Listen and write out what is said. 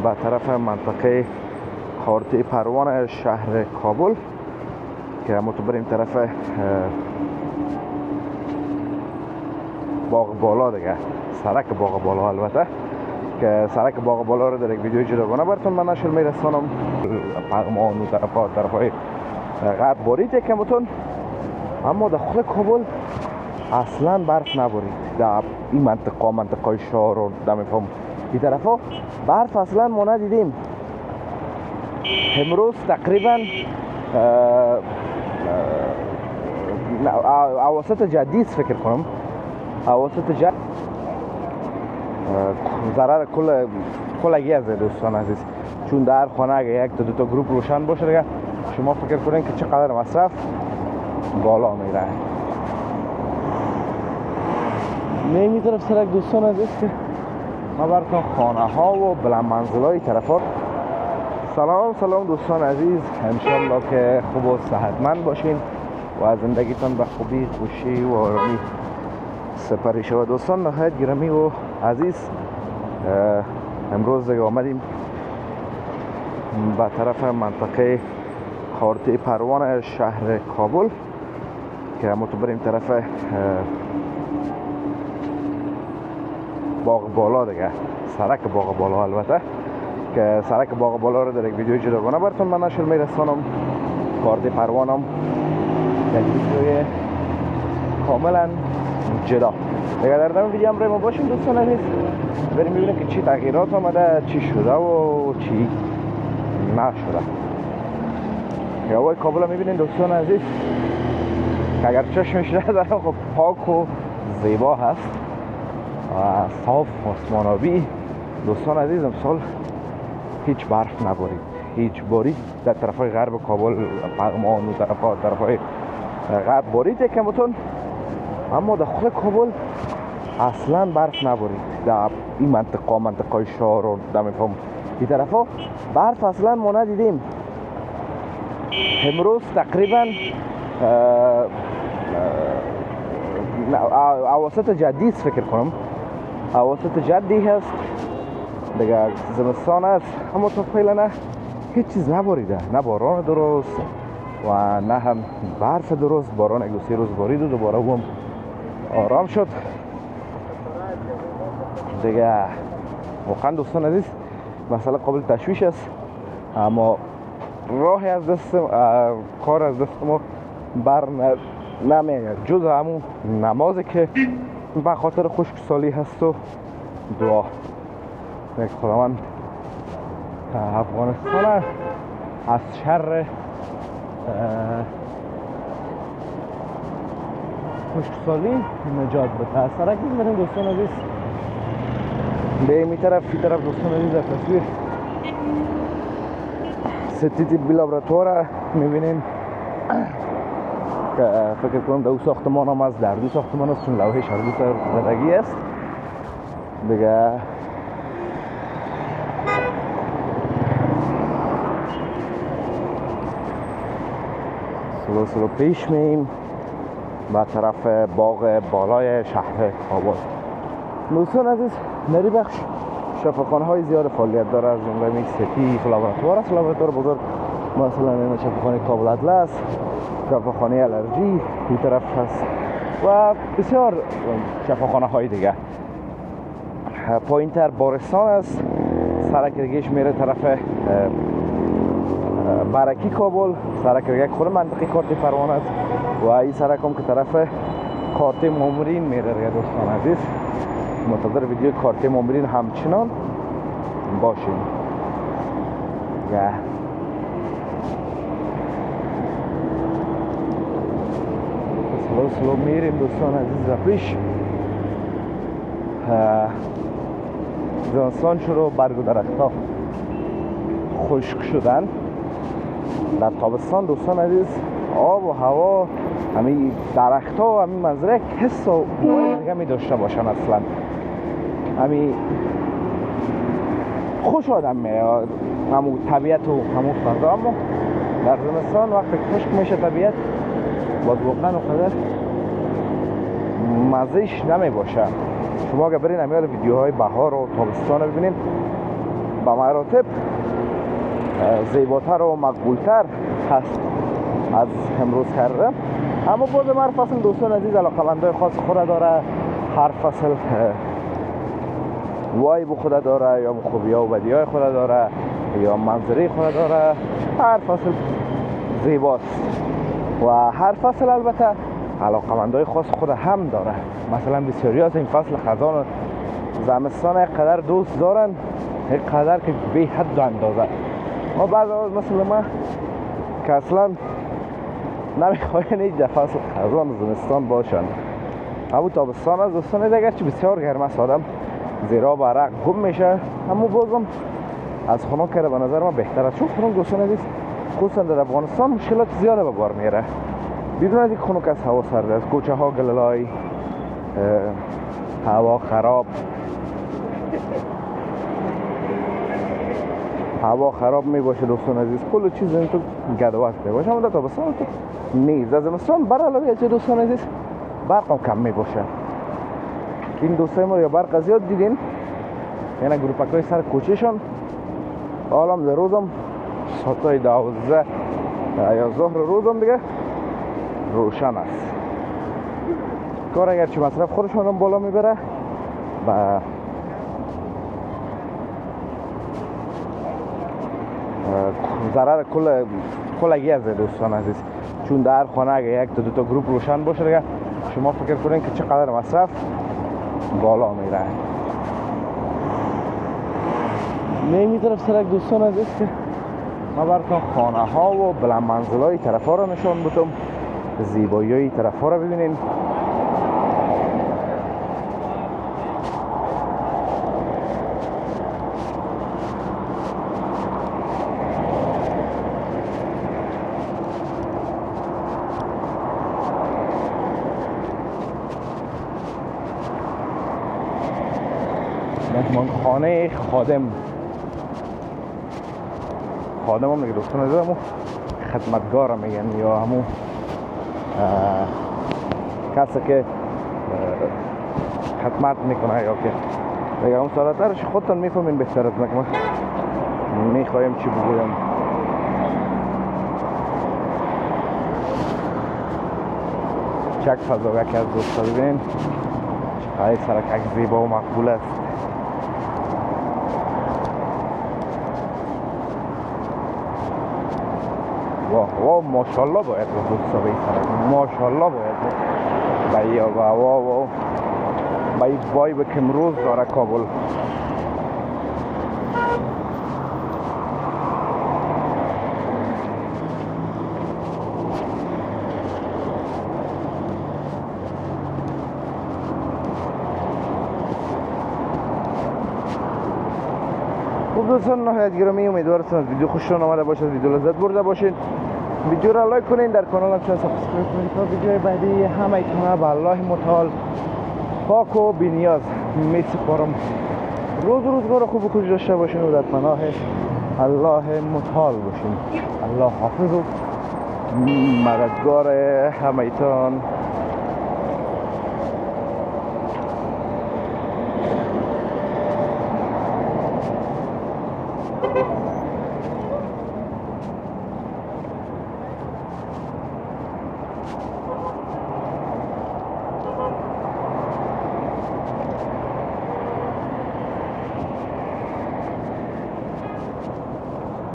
به طرف منطقه کارتی پروان شهر کابل که ما تو بریم طرف باغ بالا دیگه، سرک باغ بالا. البته که سرک باغ بالا رو در یک ویدیو جداگانه براتون من نشر میرسانم. پغمان و طرفای غرب بارید کمتون، اما در خود کابل اصلا برف نبارید. در این منطقه شهر و دمیفهم این طرفا برف اصلا ما ندیدیم. امروز تقریبا اواسط جدی است فکر کنم، اواسط جدی. ضرر کلگی از دوستان عزیز، چون در خانه اگه یک تا دو تا گروپ روشن باشه دیگه شما فکر کنین که چقدر مصرف بالا میره. نمی طرف سرک دوستان عزیز که ما براتون خانه ها و بلند منزل های طرفات. سلام دوستان عزیز، انشالله که خوب و صحتمند باشین و زندگیتان به خوبی، خوشی و آرامی سپری شود. دوستان نهایت گرامی و عزیز، امروز دیگه آمدیم به طرف منطقه کارتی پروان شهر کابل که ما تو بریم طرف باغ بالا دیگه، سرک باغ بالا. البته که سرک باغ بالا رو در یک ویدیو جداگانه براتون من نشر میرسانم. کارتی پروانم یک ویدیوی کاملا جدا دیگه. در ادامه ویدیو همراه ما باشین دوستان عزیز، بریم ببینیم که چی تغییرات آمده، چی شده و چی نشده. هوای کابل رو میبینین دوستان عزیز که اگر چشمش نداره خب پاک و زیبا هست و صاف آسمانابی. دوستان عزیز امسال هیچ برف نبارید، هیچ بارید در طرفای غرب کابل، پغمان و طرفای غرب بارید کمتون، اما در خود کابل اصلا برف نبارید. در این منطقه شهر و دمیفهم این طرفا برف اصلا ما ندیدیم. امروز تقریبا اواسط جدی است فکر کنم، اواسط جدی هست دیگه، زمستان است، اما تا فعلا هیچ چیز نباریده، نه باران درست و نه هم برف درست. باران یک دو سه روز بارید و دوباره هم آرام شد دیگه. واقعا دوستان عزیز مسئله قابل تشویش است، اما راهی از دست کار از دست ما بر نمیاد جز همون نمازی که به خاطر خشکسالی هست و دعا. یک خداوند افغانستان از شر خشکسالی نجات بده. سرک می‌بریم دوستان عزیز به این طرف دوستان عزیز در تصویر ستیتی بی لابراتوار می‌بینیم که فکر کنم در او ساختمان هم از در دو ساختمان است، چون لوحش هر دو طرف زدگی است دیگه. سلو پیش مییم به طرف باغ بالای شهر کابل. دوستان عزیز نری بخش شفاخانه های زیاد فعالیت داره، از جمله می ستی لابراتوار است، لابراتوار بزرگ مثلا این شفاخانه کابل اطلس، شفاخانه الرژی این طرف هست و بسیار شفاخانه های دیگه. پایین تر بارستان است، سرک دیگهش میره طرف برکی کابل، سرک دیگه خود منطقه کارتی پروان است و این سرک هم که طرف کارتی مامورین میره دیگه. دوستان عزیز منتظر ویدیو کارتی مامورین همچنان باشین. سلو میریم دوستان عزیز. پیش زمستان شروع، برگ و درختها خشک شدن. در تابستان دوستان عزیز آب و هوا، همین درختها و همین منظره حس و دیگه می داشته باشن. اصلا همین خوش آدم میاد همون طبیعت و همون فضا. اما در زمستان وقتی خشک میشه طبیعت باز واقعا اونقدر مزهش نمی باشه. شما اگر برین امیال ویدیوهای بهار و تابستان رو ببینید به مراتب زیباتر و مقبولتر هست از امروز کردم. اما باز هر فصل دوستان عزیز علاقمندای خاص خود داره. هر فصل وایب خود داره، یا خوبی ها و بدی های خود داره، یا منظره خود داره. هر فصل زیباست و هر فصل البته علاقمندای خاص خود هم داره. مثلا بسیاری از این فصل خزان و زمستان یک قدر دوست دارن، یک قدر که بی حد و اندازه. ما بعض از مثل ما که اصلا نمیخواین هیچ فصل خزان و زمستان باشن. اما تابستان از دوستان دیگر چه بسیار گرم است، آدم زیرا برق گم میشه. اما بازم از خنک کرده به نظر ما بهتر است، چون خنک دوستان عزیز خصوصا در افغانستان مشکلات زیاده به بار میاره. بدون از این خنک از هوا سرد است، کوچه ها گلالای، هوا خراب، هوا خراب می باشه دوستان عزیز. کل چیز این تو گدوات می باشه. اما در تابستان تو نیست. از زمستان بر علاوه از دوستان عزیز برق هم کم می باشه. این دوستای ما یا برق زیاد دیدین، یعنی گروپکای سر کوچهشان عالم در روزم ساعتای 12 یا ظهر روزم دیگه روشن است. کار اگرچه مصرف خودشان هم بالا میبره و ضرر کلگی از دوستان عزیز. چون در خانه اگه یک تا دو تا گروپ روشن باشه دیگه شما فکر کنین که چقدر مصرف بالا میره. می طرف سرک دوستان عزیز که ما براتون خانه ها و بلند منزل های طرف ها را نشان بدم، زیبایی های طرف ها را ببینین. مهمانخانه خادم هم دیگه دوستان عزیز، همون خدمتگار میگن یا همون کسی که خدمت میکنه یا که دیگه اون سالترش خودتان میفهمین بهتر از من میخوایم چی بگویم. چک فضا یکی از دوستا ببینین چقدر سرک زیبا و مقبول است. واه ماشاءالله باید دوستا به این سرک ماشاءالله باید با این وایب که امروز داره کابل. خب دوستان نهایت گرامی، امیدوارم از ویدیو خوشتون آمده باشه، ویدیو لذت برده باشین. ویدیو را لایک کنین، در کانال هم سابسکرایب کنین تا ویدیوهای بعدی همه ایتونه به الله متعال پاک و بی‌نیاز می سپارم. روزگار خوب و خوش داشته باشین و در پناه الله متعال باشین. الله حافظ و مددگار همه ایتان.